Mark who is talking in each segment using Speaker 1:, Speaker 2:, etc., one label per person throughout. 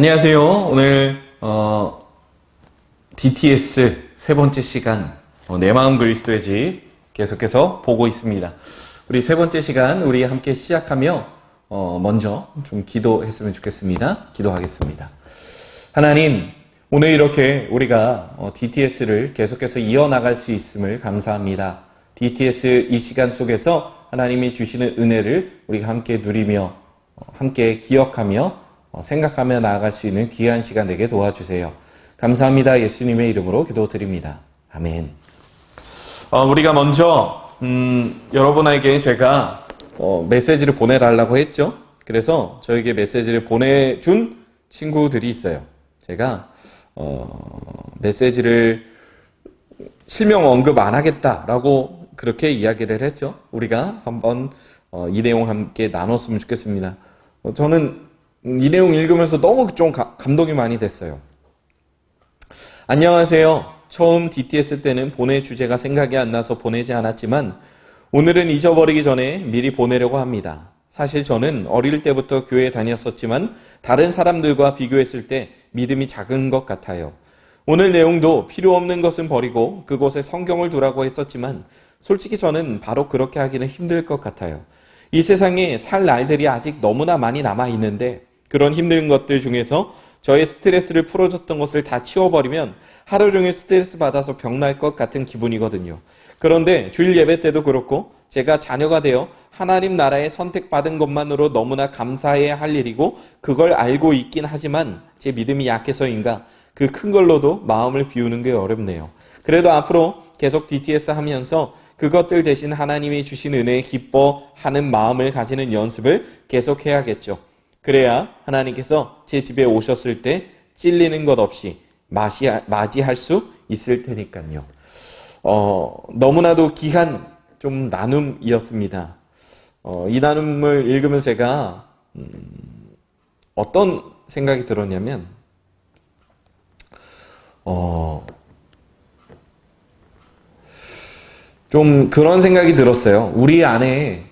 Speaker 1: 안녕하세요. 오늘 DTS 세 번째 시간 내 마음 그리스도의 집 계속해서 보고 있습니다. 우리 세 번째 시간 우리 함께 시작하며 먼저 좀 기도했으면 좋겠습니다. 기도하겠습니다. 하나님, 오늘 이렇게 우리가 DTS를 계속해서 이어나갈 수 있음을 감사합니다. DTS 이 시간 속에서 하나님이 주시는 은혜를 우리가 함께 누리며 함께 기억하며 생각하며 나아갈 수 있는 귀한 시간 되게 도와주세요. 감사합니다. 예수님의 이름으로 기도드립니다. 아멘. 우리가 먼저 여러분에게 제가 메시지를 보내달라고 했죠. 그래서 저에게 메시지를 보내준 친구들이 있어요. 제가 메시지를 실명 언급 안 하겠다라고 그렇게 이야기를 했죠. 우리가 한번 이 내용 함께 나눴으면 좋겠습니다. 저는 이 내용 읽으면서 너무 좀 감동이 많이 됐어요. 안녕하세요. 처음 DTS 때는 보낼 주제가 생각이 안 나서 보내지 않았지만 오늘은 잊어버리기 전에 미리 보내려고 합니다. 사실 저는 어릴 때부터 교회에 다녔었지만 다른 사람들과 비교했을 때 믿음이 작은 것 같아요. 오늘 내용도 필요 없는 것은 버리고 그곳에 성경을 두라고 했었지만 솔직히 저는 바로 그렇게 하기는 힘들 것 같아요. 이 세상에 살 날들이 아직 너무나 많이 남아있는데 그런 힘든 것들 중에서 저의 스트레스를 풀어줬던 것을 다 치워버리면 하루 종일 스트레스 받아서 병날 것 같은 기분이거든요. 그런데 주일 예배 때도 그렇고 제가 자녀가 되어 하나님 나라에 선택받은 것만으로 너무나 감사해야 할 일이고 그걸 알고 있긴 하지만 제 믿음이 약해서인가 그 큰 걸로도 마음을 비우는 게 어렵네요. 그래도 앞으로 계속 DTS 하면서 그것들 대신 하나님이 주신 은혜에 기뻐하는 마음을 가지는 연습을 계속 해야겠죠. 그래야 하나님께서 제 집에 오셨을 때 찔리는 것 없이 맞이할 수 있을 테니까요. 너무나도 귀한 좀 나눔이었습니다. 이 나눔을 읽으면 제가 어떤 생각이 들었냐면 좀 그런 생각이 들었어요. 우리 안에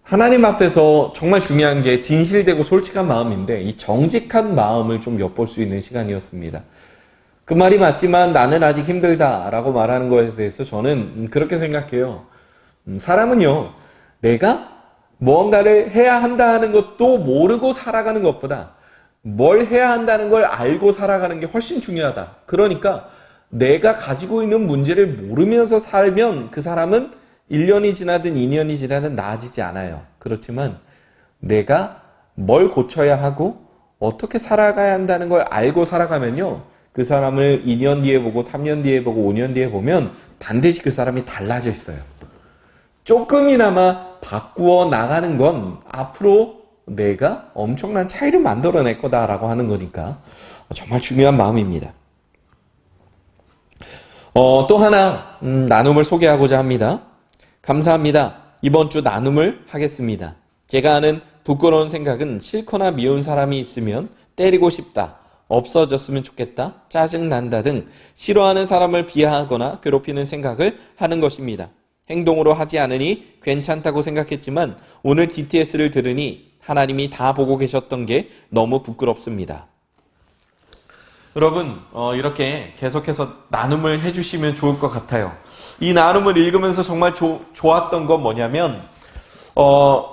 Speaker 1: 하나님 앞에서 정말 중요한 게 진실되고 솔직한 마음인데 이 정직한 마음을 좀 엿볼 수 있는 시간이었습니다. 그 말이 맞지만 나는 아직 힘들다라고 말하는 것에 대해서 저는 그렇게 생각해요. 사람은요, 내가 무언가를 해야 한다는 것도 모르고 살아가는 것보다 뭘 해야 한다는 걸 알고 살아가는 게 훨씬 중요하다. 그러니까 내가 가지고 있는 문제를 모르면서 살면 그 사람은 1년이 지나든 2년이 지나든 나아지지 않아요. 그렇지만 내가 뭘 고쳐야 하고 어떻게 살아가야 한다는 걸 알고 살아가면요. 그 사람을 2년 뒤에 보고 3년 뒤에 보고 5년 뒤에 보면 반드시 그 사람이 달라져 있어요. 조금이나마 바꾸어 나가는 건 앞으로 내가 엄청난 차이를 만들어낼 거다라고 하는 거니까 정말 중요한 마음입니다. 또 하나 나눔을 소개하고자 합니다. 감사합니다. 이번 주 나눔을 하겠습니다. 제가 아는 부끄러운 생각은 싫거나 미운 사람이 있으면 때리고 싶다, 없어졌으면 좋겠다, 짜증난다 등 싫어하는 사람을 비하하거나 괴롭히는 생각을 하는 것입니다. 행동으로 하지 않으니 괜찮다고 생각했지만 오늘 DTS를 들으니 하나님이 다 보고 계셨던 게 너무 부끄럽습니다. 여러분, 이렇게 계속해서 나눔을 해주시면 좋을 것 같아요. 이 나눔을 읽으면서 정말 좋았던 건 뭐냐면,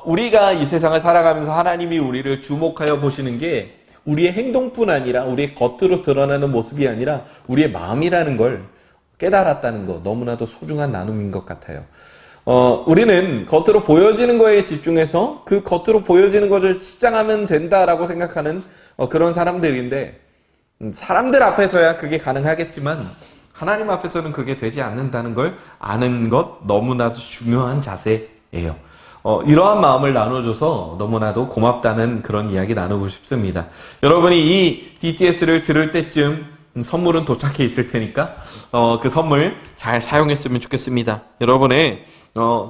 Speaker 1: 우리가 이 세상을 살아가면서 하나님이 우리를 주목하여 보시는 게 우리의 행동뿐 아니라 우리의 겉으로 드러나는 모습이 아니라 우리의 마음이라는 걸 깨달았다는 거 너무나도 소중한 나눔인 것 같아요. 우리는 겉으로 보여지는 거에 집중해서 그 겉으로 보여지는 것을 치장하면 된다라고 생각하는 그런 사람들인데 사람들 앞에서야 그게 가능하겠지만 하나님 앞에서는 그게 되지 않는다는 걸 아는 것 너무나도 중요한 자세예요. 이러한 마음을 나눠줘서 너무나도 고맙다는 그런 이야기 나누고 싶습니다. 여러분이 이 DTS를 들을 때쯤 선물은 도착해 있을 테니까 그 선물 잘 사용했으면 좋겠습니다. 여러분의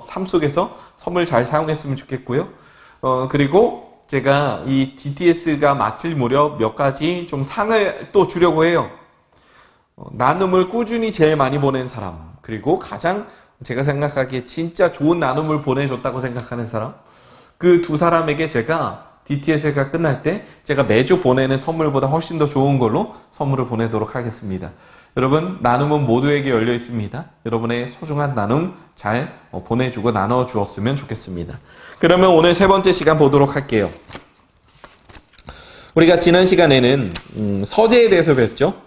Speaker 1: 삶 속에서 선물 잘 사용했으면 좋겠고요. 그리고 제가 이 DTS가 마칠 무렵 몇 가지 좀 상을 또 주려고 해요. 나눔을 꾸준히 제일 많이 보낸 사람, 그리고 가장 제가 생각하기에 진짜 좋은 나눔을 보내줬다고 생각하는 사람, 그 두 사람에게 제가 DTS가 끝날 때 제가 매주 보내는 선물보다 훨씬 더 좋은 걸로 선물을 보내도록 하겠습니다. 여러분, 나눔은 모두에게 열려 있습니다. 여러분의 소중한 나눔 잘 보내주고 나눠주었으면 좋겠습니다. 그러면 오늘 세 번째 시간 보도록 할게요. 우리가 지난 시간에는 서재에 대해서 배웠죠.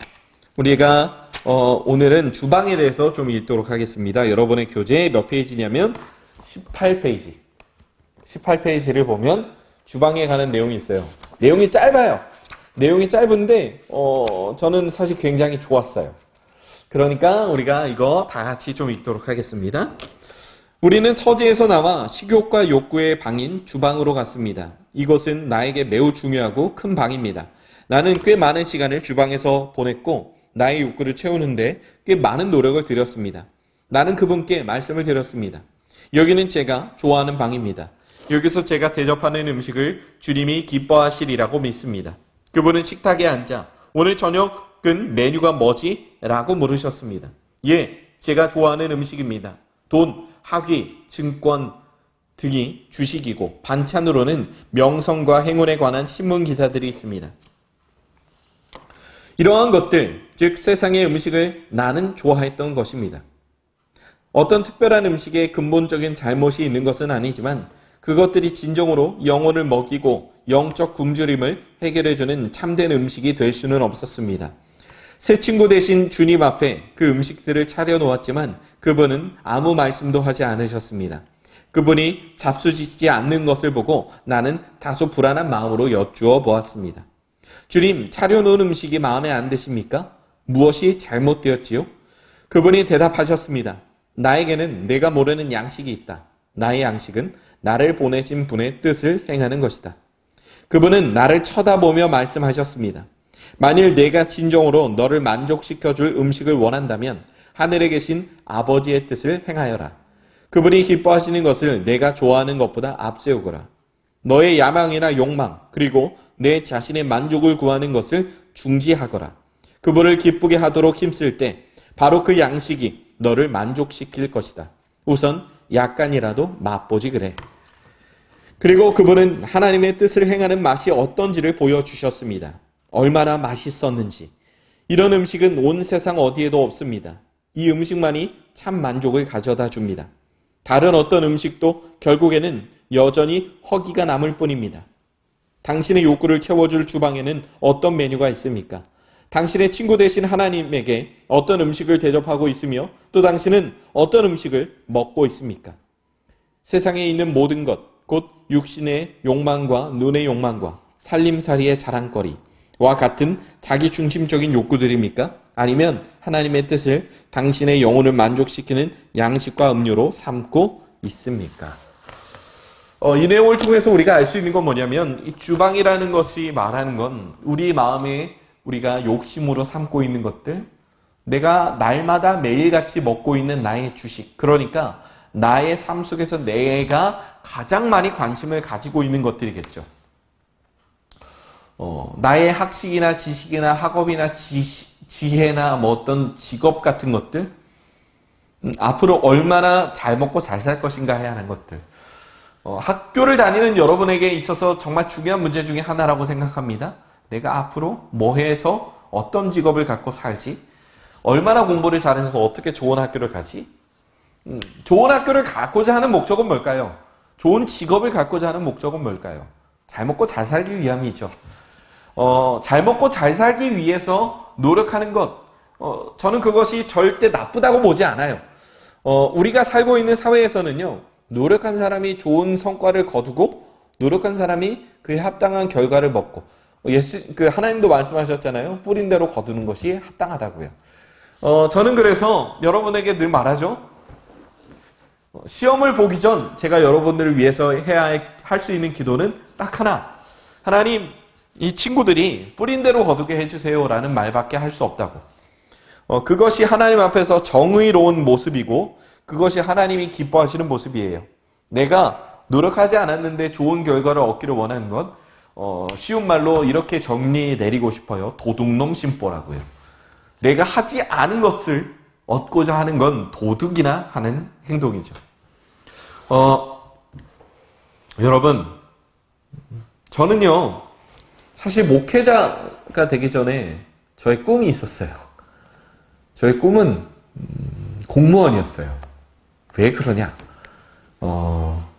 Speaker 1: 우리가 오늘은 주방에 대해서 좀 읽도록 하겠습니다. 여러분의 교재 몇 페이지냐면 18페이지. 18페이지를 보면 주방에 관한 내용이 있어요. 내용이 짧아요. 내용이 짧은데 저는 사실 굉장히 좋았어요. 그러니까 우리가 이거 다 같이 좀 읽도록 하겠습니다. 우리는 서재에서 나와 식욕과 욕구의 방인 주방으로 갔습니다. 이것은 나에게 매우 중요하고 큰 방입니다. 나는 꽤 많은 시간을 주방에서 보냈고 나의 욕구를 채우는데 꽤 많은 노력을 들였습니다. 나는 그분께 말씀을 드렸습니다. 여기는 제가 좋아하는 방입니다. 여기서 제가 대접하는 음식을 주님이 기뻐하시리라고 믿습니다. 그분은 식탁에 앉아 오늘 저녁은 메뉴가 뭐지? 라고 물으셨습니다. 예, 제가 좋아하는 음식입니다. 돈, 학위, 증권 등이 주식이고 반찬으로는 명성과 행운에 관한 신문 기사들이 있습니다. 이러한 것들, 즉 세상의 음식을 나는 좋아했던 것입니다. 어떤 특별한 음식에 근본적인 잘못이 있는 것은 아니지만 그것들이 진정으로 영혼을 먹이고 영적 굶주림을 해결해주는 참된 음식이 될 수는 없었습니다. 새 친구 대신 주님 앞에 그 음식들을 차려놓았지만 그분은 아무 말씀도 하지 않으셨습니다. 그분이 잡수지지 않는 것을 보고 나는 다소 불안한 마음으로 여쭈어 보았습니다. 주님, 차려놓은 음식이 마음에 안 드십니까? 무엇이 잘못되었지요? 그분이 대답하셨습니다. 나에게는 내가 모르는 양식이 있다. 나의 양식은 나를 보내신 분의 뜻을 행하는 것이다. 그분은 나를 쳐다보며 말씀하셨습니다. 만일 내가 진정으로 너를 만족시켜줄 음식을 원한다면 하늘에 계신 아버지의 뜻을 행하여라. 그분이 기뻐하시는 것을 내가 좋아하는 것보다 앞세우거라. 너의 야망이나 욕망 그리고 내 자신의 만족을 구하는 것을 중지하거라. 그분을 기쁘게 하도록 힘쓸 때 바로 그 양식이 너를 만족시킬 것이다. 우선 약간이라도 맛보지 그래. 그리고 그분은 하나님의 뜻을 행하는 맛이 어떤지를 보여주셨습니다. 얼마나 맛있었는지. 이런 음식은 온 세상 어디에도 없습니다. 이 음식만이 참 만족을 가져다 줍니다. 다른 어떤 음식도 결국에는 여전히 허기가 남을 뿐입니다. 당신의 욕구를 채워줄 주방에는 어떤 메뉴가 있습니까? 당신의 친구 되신 하나님에게 어떤 음식을 대접하고 있으며 또 당신은 어떤 음식을 먹고 있습니까? 세상에 있는 모든 것, 곧 육신의 욕망과 눈의 욕망과 살림살이의 자랑거리와 같은 자기중심적인 욕구들입니까? 아니면 하나님의 뜻을 당신의 영혼을 만족시키는 양식과 음료로 삼고 있습니까? 이 내용을 통해서 우리가 알 수 있는 건 뭐냐면 이 주방이라는 것이 말하는 건 우리 마음에 우리가 욕심으로 삼고 있는 것들, 내가 날마다 매일같이 먹고 있는 나의 주식, 그러니까 나의 삶 속에서 내가 가장 많이 관심을 가지고 있는 것들이겠죠. 나의 학식이나 지식이나 학업이나 지혜나 뭐 어떤 직업 같은 것들, 앞으로 얼마나 잘 먹고 잘 살 것인가 해야 하는 것들. 학교를 다니는 여러분에게 있어서 정말 중요한 문제 중에 하나라고 생각합니다. 내가 앞으로 뭐 해서 어떤 직업을 갖고 살지? 얼마나 공부를 잘해서 어떻게 좋은 학교를 가지? 좋은 학교를 갖고자 하는 목적은 뭘까요? 좋은 직업을 갖고자 하는 목적은 뭘까요? 잘 먹고 잘 살기 위함이죠. 잘 먹고 잘 살기 위해서 노력하는 것, 저는 그것이 절대 나쁘다고 보지 않아요. 우리가 살고 있는 사회에서는요, 노력한 사람이 좋은 성과를 거두고, 노력한 사람이 그에 합당한 결과를 먹고, 하나님도 말씀하셨잖아요. 뿌린 대로 거두는 것이 합당하다고요. 저는 그래서 여러분에게 늘 말하죠. 시험을 보기 전 제가 여러분들을 위해서 해야 할 수 있는 기도는 딱 하나. 하나님, 이 친구들이 뿌린 대로 거두게 해주세요 라는 말밖에 할 수 없다고. 그것이 하나님 앞에서 정의로운 모습이고 그것이 하나님이 기뻐하시는 모습이에요. 내가 노력하지 않았는데 좋은 결과를 얻기를 원하는 건 쉬운 말로 이렇게 정리 내리고 싶어요. 도둑놈 심보라고요. 내가 하지 않은 것을 얻고자 하는 건 도둑이나 하는 행동이죠. 여러분, 저는요, 사실 목회자가 되기 전에 저의 꿈이 있었어요. 저의 꿈은 공무원이었어요. 왜 그러냐?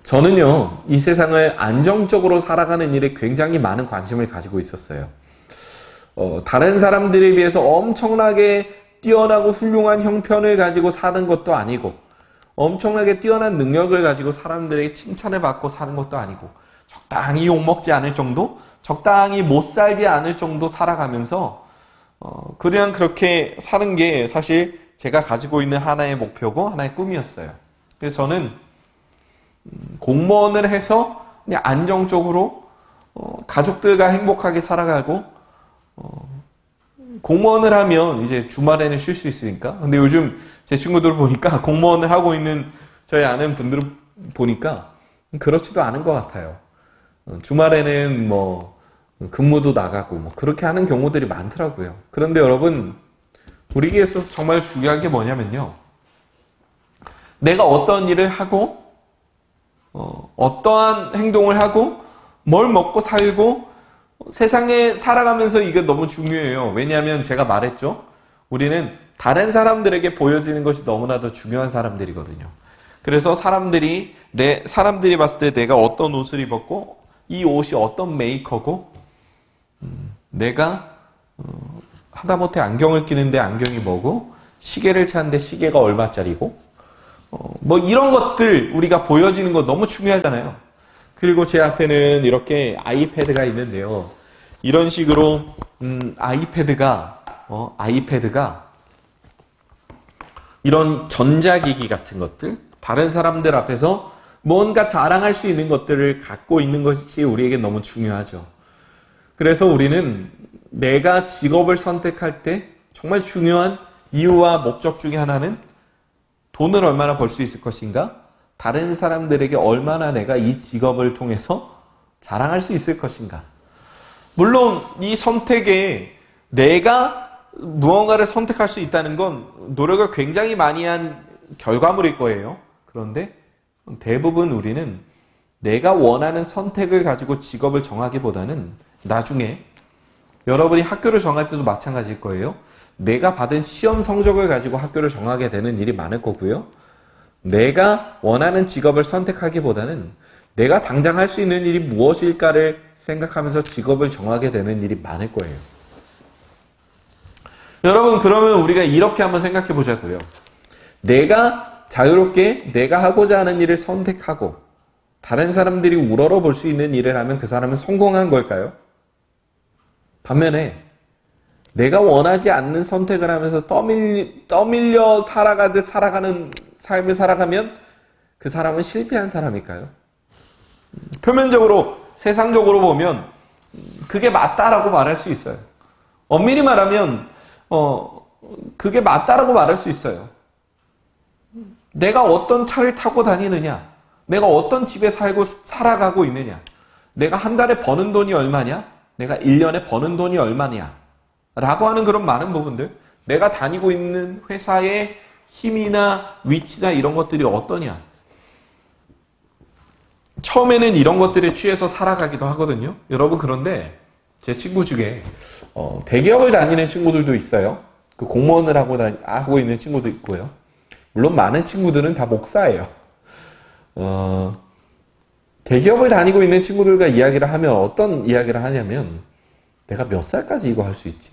Speaker 1: 저는요, 이 세상을 안정적으로 살아가는 일에 굉장히 많은 관심을 가지고 있었어요. 다른 사람들에 비해서 엄청나게 뛰어나고 훌륭한 형편을 가지고 사는 것도 아니고, 엄청나게 뛰어난 능력을 가지고 사람들에게 칭찬을 받고 사는 것도 아니고, 적당히 욕먹지 않을 정도? 적당히 못 살지 않을 정도 살아가면서, 그냥 그렇게 사는 게 사실 제가 가지고 있는 하나의 목표고 하나의 꿈이었어요. 그래서 저는 공무원을 해서 그냥 안정적으로 가족들과 행복하게 살아가고, 공무원을 하면 이제 주말에는 쉴 수 있으니까. 근데 요즘 제 친구들 보니까 공무원을 하고 있는 저희 아는 분들을 보니까 그렇지도 않은 것 같아요. 주말에는 뭐 근무도 나가고 뭐 그렇게 하는 경우들이 많더라고요. 그런데 여러분, 우리에게 있어서 정말 중요한 게 뭐냐면요, 내가 어떤 일을 하고 어떠한 행동을 하고 뭘 먹고 살고 세상에 살아가면서 이게 너무 중요해요. 왜냐하면 제가 말했죠, 우리는 다른 사람들에게 보여지는 것이 너무나도 중요한 사람들이거든요. 그래서 사람들이 봤을 때 내가 어떤 옷을 입었고 이 옷이 어떤 메이커고, 내가 하다못해 안경을 끼는데 안경이 뭐고, 시계를 차는데 시계가 얼마짜리고, 뭐 이런 것들 우리가 보여지는 거 너무 중요하잖아요. 그리고 제 앞에는 이렇게 아이패드가 있는데요, 이런 식으로 아이패드가 이런 전자기기 같은 것들, 다른 사람들 앞에서 뭔가 자랑할 수 있는 것들을 갖고 있는 것이 우리에게 너무 중요하죠. 그래서 우리는 내가 직업을 선택할 때 정말 중요한 이유와 목적 중에 하나는 돈을 얼마나 벌 수 있을 것인가, 다른 사람들에게 얼마나 내가 이 직업을 통해서 자랑할 수 있을 것인가. 물론 이 선택에 내가 무언가를 선택할 수 있다는 건 노력을 굉장히 많이 한 결과물일 거예요. 그런데 대부분 우리는 내가 원하는 선택을 가지고 직업을 정하기보다는, 나중에 여러분이 학교를 정할 때도 마찬가지일 거예요. 내가 받은 시험 성적을 가지고 학교를 정하게 되는 일이 많을 거고요. 내가 원하는 직업을 선택하기보다는 내가 당장 할 수 있는 일이 무엇일까를 생각하면서 직업을 정하게 되는 일이 많을 거예요. 여러분, 그러면 우리가 이렇게 한번 생각해 보자고요. 내가 자유롭게 내가 하고자 하는 일을 선택하고 다른 사람들이 우러러 볼 수 있는 일을 하면 그 사람은 성공한 걸까요? 반면에 내가 원하지 않는 선택을 하면서 떠밀려 살아가듯 살아가는 삶을 살아가면 그 사람은 실패한 사람일까요? 표면적으로, 세상적으로 보면 그게 맞다라고 말할 수 있어요. 엄밀히 말하면 그게 맞다라고 말할 수 있어요. 내가 어떤 차를 타고 다니느냐, 내가 어떤 집에 살아가고 있느냐, 내가 한 달에 버는 돈이 얼마냐, 내가 1년에 버는 돈이 얼마냐 라고 하는 그런 많은 부분들, 내가 다니고 있는 회사의 힘이나 위치나 이런 것들이 어떠냐, 처음에는 이런 것들에 취해서 살아가기도 하거든요. 여러분, 그런데 제 친구 중에 대기업을 다니는 친구들도 있어요. 그 공무원을 하고 있는 친구도 있고요. 물론 많은 친구들은 다 목사예요. 대기업을 다니고 있는 친구들과 이야기를 하면 어떤 이야기를 하냐면, 내가 몇 살까지 이거 할 수 있지?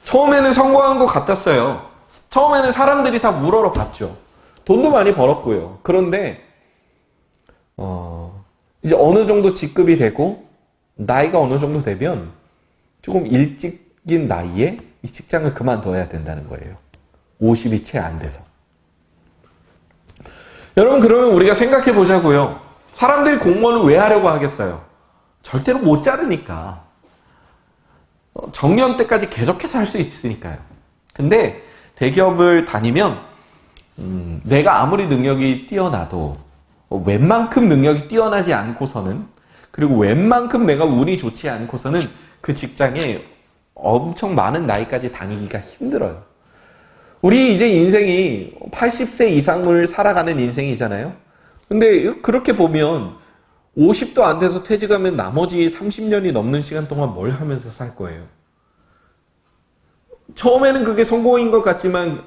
Speaker 1: 처음에는 성공한 것 같았어요. 처음에는 사람들이 다 우러러 봤죠. 돈도 많이 벌었고요. 그런데 이제 어느 정도 직급이 되고 나이가 어느 정도 되면 조금 일찍인 나이에 이 직장을 그만둬야 된다는 거예요. 50이 채 안 돼서. 여러분, 그러면 우리가 생각해 보자고요. 사람들이 공무원을 왜 하려고 하겠어요? 절대로 못 자르니까. 정년 때까지 계속해서 할 수 있으니까요. 근데 대기업을 다니면 내가 아무리 능력이 뛰어나도 웬만큼 능력이 뛰어나지 않고서는, 그리고 웬만큼 내가 운이 좋지 않고서는 그 직장에 엄청 많은 나이까지 다니기가 힘들어요. 우리 이제 인생이 80세 이상을 살아가는 인생이잖아요. 근데 그렇게 보면 50도 안 돼서 퇴직하면 나머지 30년이 넘는 시간 동안 뭘 하면서 살 거예요? 처음에는 그게 성공인 것 같지만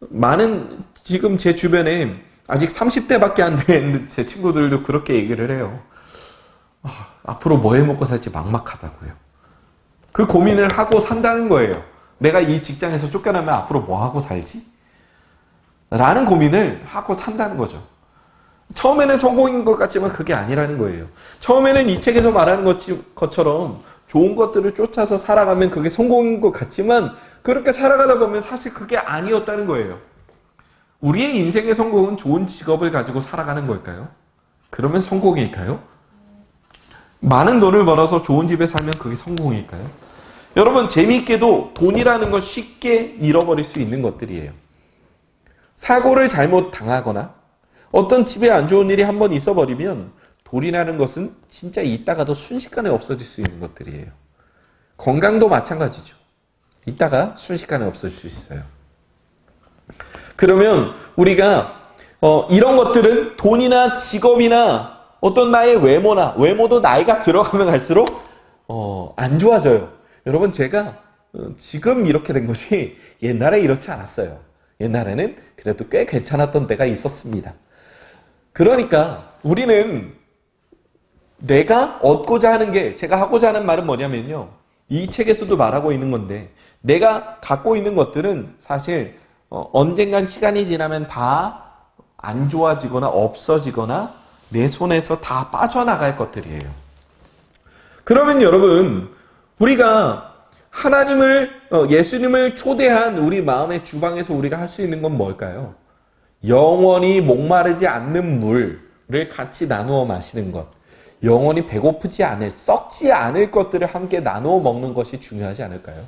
Speaker 1: 많은 지금 제 주변에 아직 30대밖에 안 된 제 친구들도 그렇게 얘기를 해요. 앞으로 뭐 해 먹고 살지 막막하다고요. 그 고민을 하고 산다는 거예요. 내가 이 직장에서 쫓겨나면 앞으로 뭐 하고 살지? 라는 고민을 하고 산다는 거죠. 처음에는 성공인 것 같지만 그게 아니라는 거예요. 처음에는 이 책에서 말하는 것처럼 좋은 것들을 쫓아서 살아가면 그게 성공인 것 같지만 그렇게 살아가다 보면 사실 그게 아니었다는 거예요. 우리의 인생의 성공은 좋은 직업을 가지고 살아가는 걸까요? 그러면 성공일까요? 많은 돈을 벌어서 좋은 집에 살면 그게 성공일까요? 여러분, 재미있게도 돈이라는 건 쉽게 잃어버릴 수 있는 것들이에요. 사고를 잘못 당하거나 어떤 집에 안 좋은 일이 한번 있어버리면 돈이라는 것은 진짜 있다가도 순식간에 없어질 수 있는 것들이에요. 건강도 마찬가지죠. 있다가 순식간에 없어질 수 있어요. 그러면 우리가 이런 것들은 돈이나 직업이나 어떤 나의 외모도 나이가 들어가면 갈수록 안 좋아져요. 여러분, 제가 지금 이렇게 된 것이 옛날에 이렇지 않았어요. 옛날에는 그래도 꽤 괜찮았던 때가 있었습니다. 그러니까 우리는 내가 얻고자 하는 게, 제가 하고자 하는 말은 뭐냐면요, 이 책에서도 말하고 있는 건데, 내가 갖고 있는 것들은 사실 언젠간 시간이 지나면 다 안 좋아지거나 없어지거나 내 손에서 다 빠져나갈 것들이에요. 그러면 여러분, 우리가 예수님을 초대한 우리 마음의 주방에서 우리가 할 수 있는 건 뭘까요? 영원히 목마르지 않는 물을 같이 나누어 마시는 것, 영원히 배고프지 않을, 썩지 않을 것들을 함께 나누어 먹는 것이 중요하지 않을까요?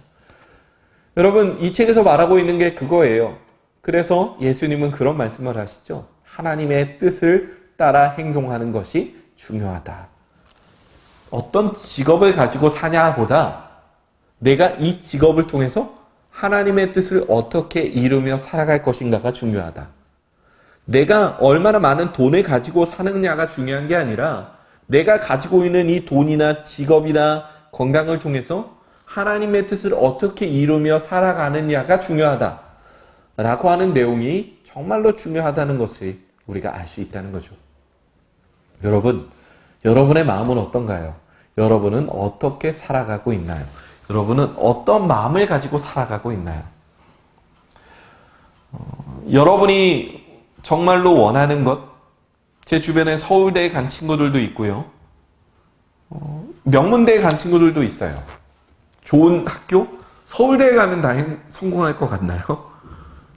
Speaker 1: 여러분, 이 책에서 말하고 있는 게 그거예요. 그래서 예수님은 그런 말씀을 하시죠. 하나님의 뜻을 따라 행동하는 것이 중요하다. 어떤 직업을 가지고 사냐보다 내가 이 직업을 통해서 하나님의 뜻을 어떻게 이루며 살아갈 것인가가 중요하다. 내가 얼마나 많은 돈을 가지고 사느냐가 중요한 게 아니라 내가 가지고 있는 이 돈이나 직업이나 건강을 통해서 하나님의 뜻을 어떻게 이루며 살아가느냐가 중요하다. 라고 하는 내용이 정말로 중요하다는 것을 우리가 알 수 있다는 거죠. 여러분, 여러분의 마음은 어떤가요? 여러분은 어떻게 살아가고 있나요? 여러분은 어떤 마음을 가지고 살아가고 있나요? 여러분이 정말로 원하는 것, 제 주변에 서울대에 간 친구들도 있고요. 명문대에 간 친구들도 있어요. 좋은 학교? 서울대에 가면 다 성공할 것 같나요?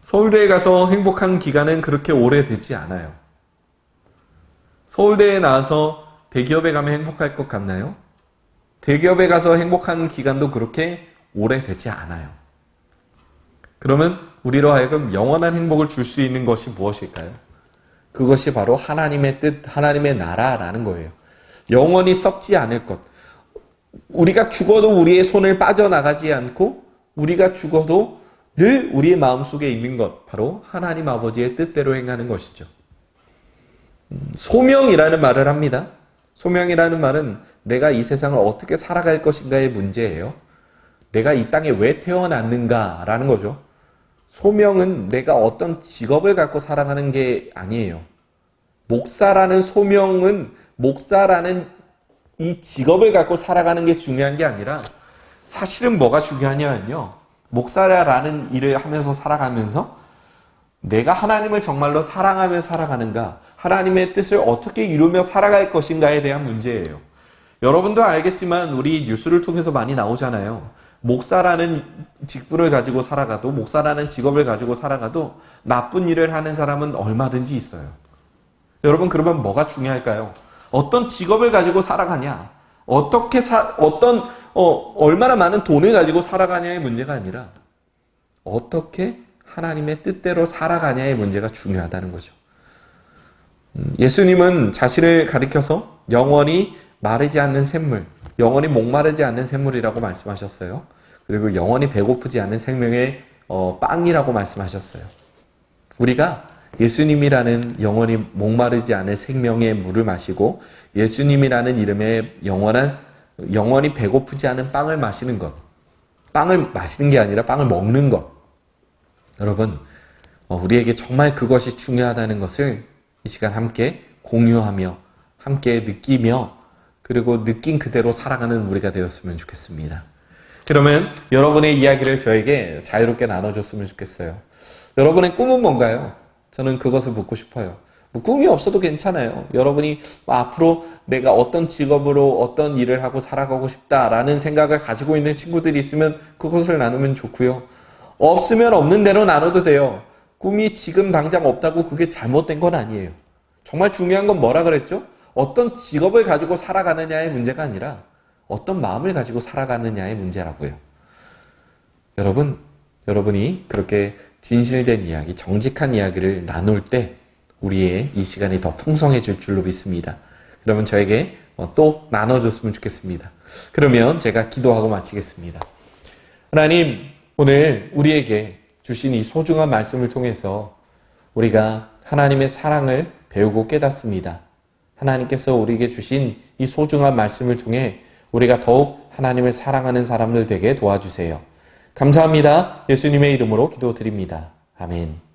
Speaker 1: 서울대에 가서 행복한 기간은 그렇게 오래되지 않아요. 서울대에 나와서 대기업에 가면 행복할 것 같나요? 대기업에 가서 행복한 기간도 그렇게 오래되지 않아요. 그러면 우리로 하여금 영원한 행복을 줄 수 있는 것이 무엇일까요? 그것이 바로 하나님의 뜻, 하나님의 나라라는 거예요. 영원히 썩지 않을 것. 우리가 죽어도 우리의 손을 빠져나가지 않고 우리가 죽어도 늘 우리의 마음속에 있는 것, 바로 하나님 아버지의 뜻대로 행하는 것이죠. 소명이라는 말을 합니다. 소명이라는 말은 내가 이 세상을 어떻게 살아갈 것인가의 문제예요. 내가 이 땅에 왜 태어났는가라는 거죠. 소명은 내가 어떤 직업을 갖고 살아가는 게 아니에요. 목사라는 소명은 목사라는 이 직업을 갖고 살아가는 게 중요한 게 아니라 사실은 뭐가 중요하냐면요. 목사라는 일을 하면서 살아가면서 내가 하나님을 정말로 사랑하며 살아가는가, 하나님의 뜻을 어떻게 이루며 살아갈 것인가에 대한 문제예요. 여러분도 알겠지만 우리 뉴스를 통해서 많이 나오잖아요. 목사라는 직분을 가지고 살아가도, 목사라는 직업을 가지고 살아가도 나쁜 일을 하는 사람은 얼마든지 있어요. 여러분, 그러면 뭐가 중요할까요? 어떤 직업을 가지고 살아가냐, 얼마나 많은 돈을 가지고 살아가냐의 문제가 아니라 어떻게 하나님의 뜻대로 살아가냐의 문제가 중요하다는 거죠. 예수님은 자신을 가리켜서 영원히 마르지 않는 샘물, 영원히 목마르지 않는 샘물이라고 말씀하셨어요. 그리고 영원히 배고프지 않는 생명의 빵이라고 말씀하셨어요. 우리가 예수님이라는 영원히 목마르지 않을 생명의 물을 마시고 예수님이라는 이름의 영원히 배고프지 않은 빵을 마시는 것. 빵을 마시는 게 아니라 빵을 먹는 것. 여러분, 우리에게 정말 그것이 중요하다는 것을 이 시간 함께 공유하며 함께 느끼며 그리고 느낀 그대로 살아가는 우리가 되었으면 좋겠습니다. 그러면 여러분의 이야기를 저에게 자유롭게 나눠줬으면 좋겠어요. 여러분의 꿈은 뭔가요? 저는 그것을 묻고 싶어요. 꿈이 없어도 괜찮아요. 여러분이 앞으로 내가 어떤 직업으로 어떤 일을 하고 살아가고 싶다라는 생각을 가지고 있는 친구들이 있으면 그것을 나누면 좋고요. 없으면 없는 대로 나눠도 돼요. 꿈이 지금 당장 없다고 그게 잘못된 건 아니에요. 정말 중요한 건 뭐라 그랬죠? 어떤 직업을 가지고 살아가느냐의 문제가 아니라 어떤 마음을 가지고 살아가느냐의 문제라고요. 여러분이 그렇게 진실된 이야기, 정직한 이야기를 나눌 때 우리의 이 시간이 더 풍성해질 줄로 믿습니다. 그러면 저에게 또 나눠줬으면 좋겠습니다. 그러면 제가 기도하고 마치겠습니다. 하나님, 오늘 우리에게 주신 이 소중한 말씀을 통해서 우리가 하나님의 사랑을 배우고 깨닫습니다. 하나님께서 우리에게 주신 이 소중한 말씀을 통해 우리가 더욱 하나님을 사랑하는 사람들 되게 도와주세요. 감사합니다. 예수님의 이름으로 기도드립니다. 아멘.